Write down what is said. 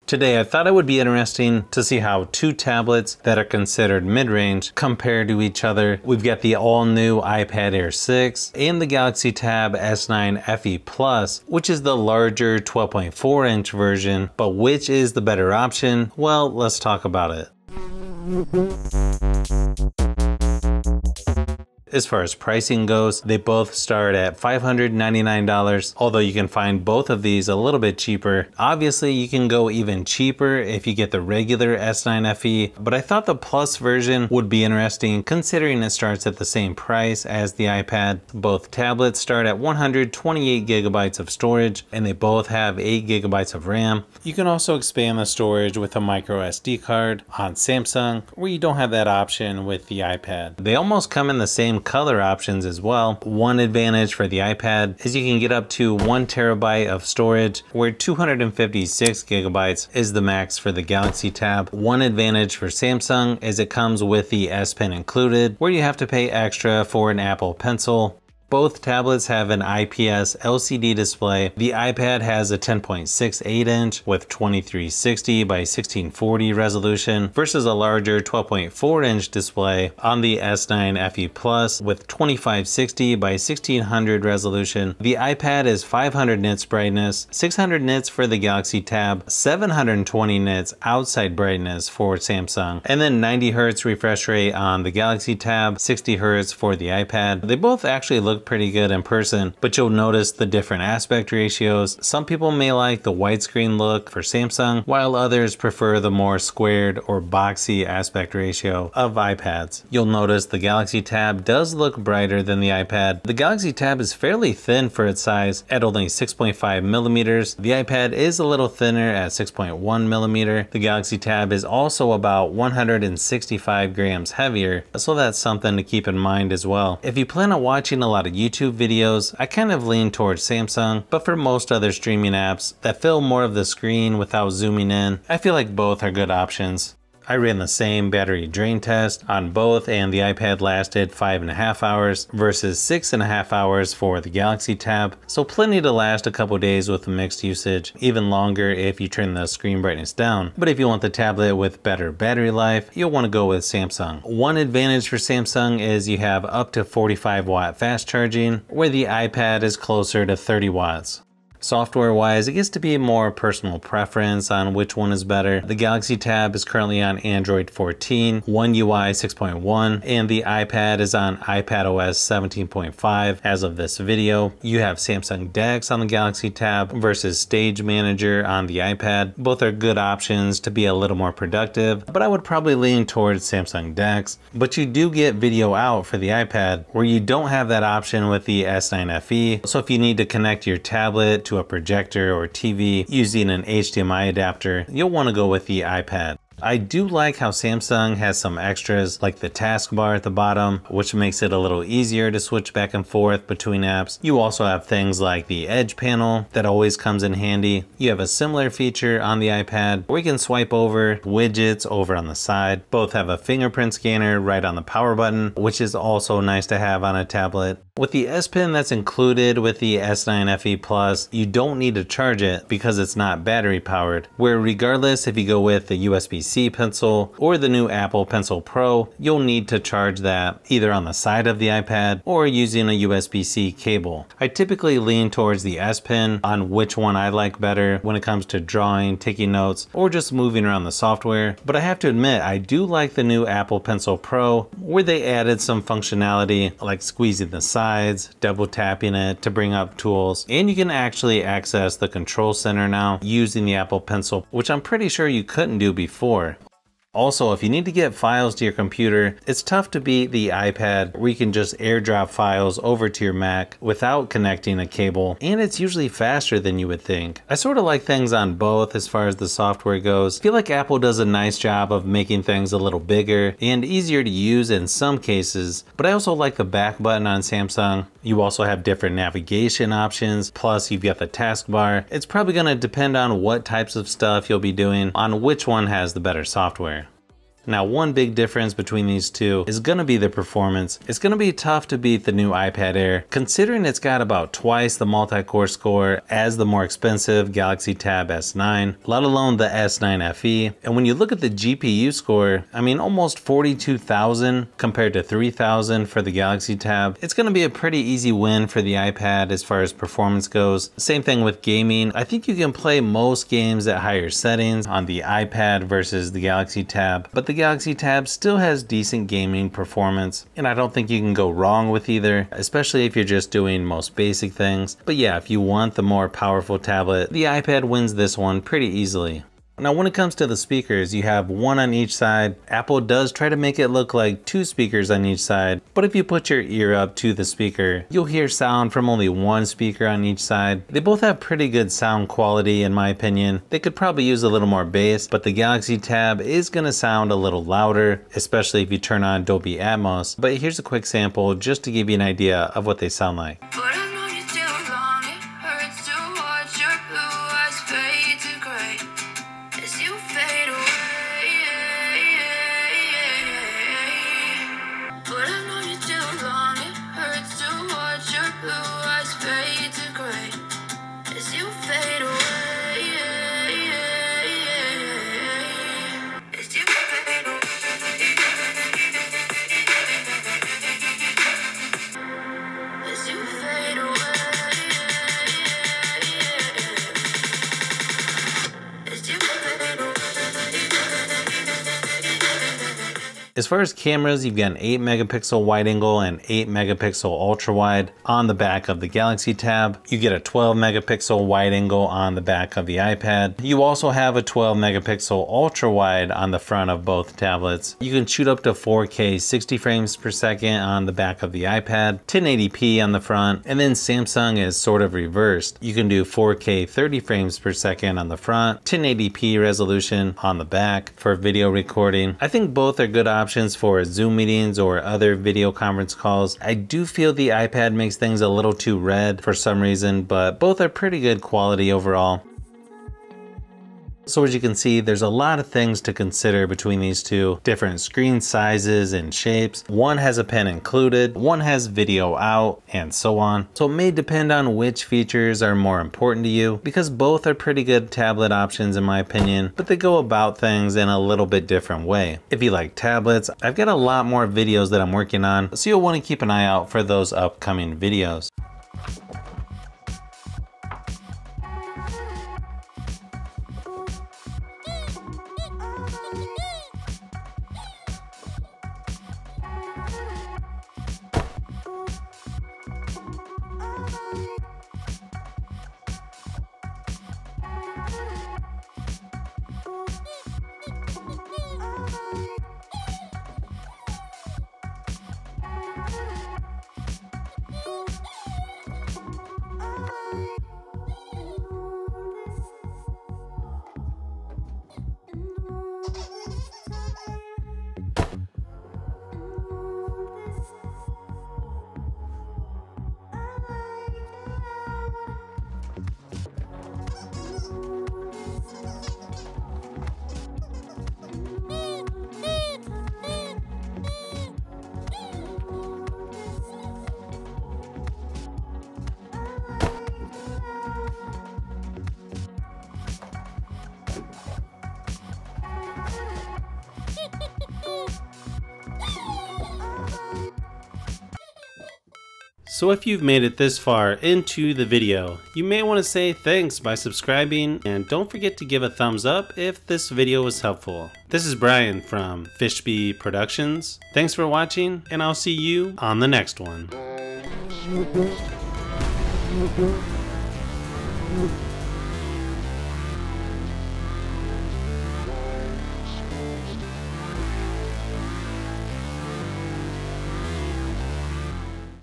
Today I thought it would be interesting to see how two tablets that are considered mid-range compare to each other. We've got the all-new iPad Air 6 and the Galaxy Tab S9 FE Plus, which is the larger 12.4-inch version, but which is the better option? Well, let's talk about it. As far as pricing goes, they both start at $599, although you can find both of these a little bit cheaper. Obviously, you can go even cheaper if you get the regular S9 FE, but I thought the Plus version would be interesting considering it starts at the same price as the iPad. Both tablets start at 128 gigabytes of storage, and they both have 8 gigabytes of RAM. You can also expand the storage with a micro SD card on Samsung, where you don't have that option with the iPad. They almost come in the same color options as well. One advantage for the iPad is you can get up to 1 terabyte of storage, where 256 gigabytes is the max for the Galaxy Tab. One advantage for Samsung is it comes with the S Pen included, where you have to pay extra for an Apple Pencil. Both tablets have an IPS LCD display. The iPad has a 10.68 inch with 2360 by 1640 resolution versus a larger 12.4 inch display on the S9 FE Plus with 2560 by 1600 resolution. The iPad is 500 nits brightness, 600 nits for the Galaxy Tab, 720 nits outside brightness for Samsung, and then 90 Hz refresh rate on the Galaxy Tab, 60 Hz for the iPad. They both actually look pretty good in person, but you'll notice the different aspect ratios. Some people may like the widescreen look for Samsung, while others prefer the more squared or boxy aspect ratio of iPads. You'll notice the Galaxy Tab does look brighter than the iPad. The Galaxy Tab is fairly thin for its size at only 6.5 millimeters. The iPad is a little thinner at 6.1 millimeter. The Galaxy Tab is also about 165 grams heavier, so that's something to keep in mind as well. If you plan on watching a lot of YouTube videos, I kind of lean towards Samsung, but for most other streaming apps that fill more of the screen without zooming in, I feel like both are good options. I ran the same battery drain test on both, and the iPad lasted 5.5 hours versus 6.5 hours for the Galaxy Tab, so plenty to last a couple days with mixed usage, even longer if you turn the screen brightness down. But if you want the tablet with better battery life, you'll want to go with Samsung. One advantage for Samsung is you have up to 45 watt fast charging, where the iPad is closer to 30 watts. Software-wise, it gets to be more personal preference on which one is better. The Galaxy Tab is currently on Android 14, One UI 6.1, and the iPad is on iPadOS 17.5 as of this video. You have Samsung DeX on the Galaxy Tab versus Stage Manager on the iPad. Both are good options to be a little more productive, but I would probably lean towards Samsung DeX. But you do get video out for the iPad, where you don't have that option with the S9 FE. So if you need to connect your tablet to a projector or TV using an HDMI adapter, you'll want to go with the iPad. I do like how Samsung has some extras like the taskbar at the bottom, which makes it a little easier to switch back and forth between apps. You also have things like the Edge panel that always comes in handy. You have a similar feature on the iPad where you can swipe over widgets over on the side. Both have a fingerprint scanner right on the power button, which is also nice to have on a tablet. With the S Pen that's included with the S9 FE Plus, you don't need to charge it because it's not battery powered, where regardless if you go with the USB-C pencil or the new Apple Pencil Pro, you'll need to charge that either on the side of the iPad or using a USB-C cable. I typically lean towards the S Pen on which one I like better when it comes to drawing, taking notes, or just moving around the software, but I have to admit I do like the new Apple Pencil Pro, where they added some functionality like squeezing the sides, double tapping it to bring up tools, and you can actually access the control center now using the Apple Pencil, which I'm pretty sure you couldn't do before. Also, if you need to get files to your computer, it's tough to beat the iPad where you can just airdrop files over to your Mac without connecting a cable, and it's usually faster than you would think. I sort of like things on both as far as the software goes. I feel like Apple does a nice job of making things a little bigger and easier to use in some cases, but I also like the back button on Samsung. You also have different navigation options, plus you've got the taskbar. It's probably going to depend on what types of stuff you'll be doing on which one has the better software. Now, one big difference between these two is going to be the performance. It's going to be tough to beat the new iPad Air, considering it's got about twice the multi-core score as the more expensive Galaxy Tab S9, let alone the S9 FE. And when you look at the GPU score, I mean, almost 42,000 compared to 3,000 for the Galaxy Tab. It's going to be a pretty easy win for the iPad as far as performance goes. Same thing with gaming. I think you can play most games at higher settings on the iPad versus the Galaxy Tab, but the Galaxy Tab still has decent gaming performance, and I don't think you can go wrong with either, especially if you're just doing most basic things. But yeah, if you want the more powerful tablet, the iPad wins this one pretty easily. Now, when it comes to the speakers, you have one on each side. Apple does try to make it look like two speakers on each side, but if you put your ear up to the speaker, you'll hear sound from only one speaker on each side. They both have pretty good sound quality in my opinion. They could probably use a little more bass, but the Galaxy Tab is gonna sound a little louder, especially if you turn on Dolby Atmos. But here's a quick sample just to give you an idea of what they sound like. As far as cameras, you've got an 8 megapixel wide angle and 8 megapixel ultra wide on the back of the Galaxy Tab. You get a 12 megapixel wide angle on the back of the iPad. You also have a 12 megapixel ultra wide on the front of both tablets. You can shoot up to 4K 60 frames per second on the back of the iPad, 1080p on the front, and then Samsung is sort of reversed. You can do 4K 30 frames per second on the front, 1080p resolution on the back for video recording. I think both are good options for Zoom meetings or other video conference calls. I do feel the iPad makes things a little too red for some reason, but both are pretty good quality overall. So as you can see, there's a lot of things to consider between these two. Different screen sizes and shapes. One has a pen included, one has video out, and so on. So it may depend on which features are more important to you, because both are pretty good tablet options in my opinion, but they go about things in a little bit different way. If you like tablets, I've got a lot more videos that I'm working on, so you'll want to keep an eye out for those upcoming videos. So if you've made it this far into the video, you may want to say thanks by subscribing, and don't forget to give a thumbs up if this video was helpful. This is Brian from Fishbee Productions. Thanks for watching, and I'll see you on the next one.